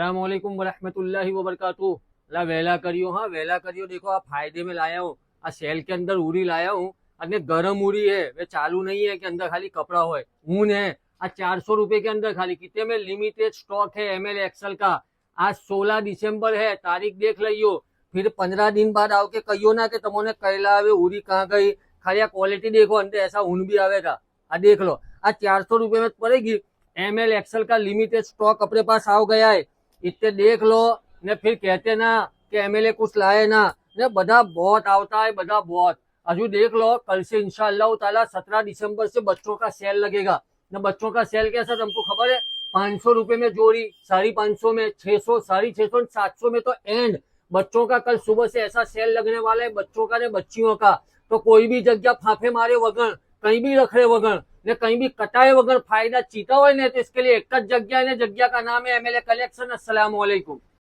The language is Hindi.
अस्सलामुअलैकुम वरहमतुल्लाहि वबरकातुहू। ला वेला करियो, हाँ वेला करियो। देखो आप फायदे में लाया हूँ। आ सेल के अंदर उरी लाया हूँ। અને गरम उरी है, वे चालू नहीं है कि अंदर खाली कपड़ा हो, ऊन है। आज 400 रुपए के अंदर खाली कितने में लिमिटेड स्टॉक है एमएल एक्सल का। आज 16 दिसंबर है, तारीख देख लियो। फिर 15 दिन बाद आओ के कहियो ना कि तमोने कहला आवे उरी कहाँ गई। खाली आ क्वालिटी देखो, अंदर ऐसा ऊन भी आवेगा। आ देख लो, आज 400 रुपए में पड़ेगी। एमएल एक्सल का लिमिटेड स्टॉक अपने पास आ गया है। इतने देख लो ने फिर कहते ना कि एमएलए कुछ लाए ना। ने बड़ा बहुत आवता है, बड़ा बहुत। अजू देख लो, कल से इंशाअल्लाह ताला 17 दिसंबर से बच्चों का सेल लगेगा। न बच्चों का सेल कैसा तुमको खबर है? 500 रुपए में जोड़ी, 550 में, 600, 650, 700 में तो एंड। बच्चों का कल सुबह से ऐसा सेल लगने वाला है, बच्चों का ने बच्चियों का। तो कोई भी जगह फाफे मारे वगन, कहीं भी रखे वगन ने कहीं भी कटाए वगन फायदा चीता हो ने, तो इसके लिए एक जगह ने, जगह का नाम है एमएलए कलेक्शन। अस्सलाम वालेकुम।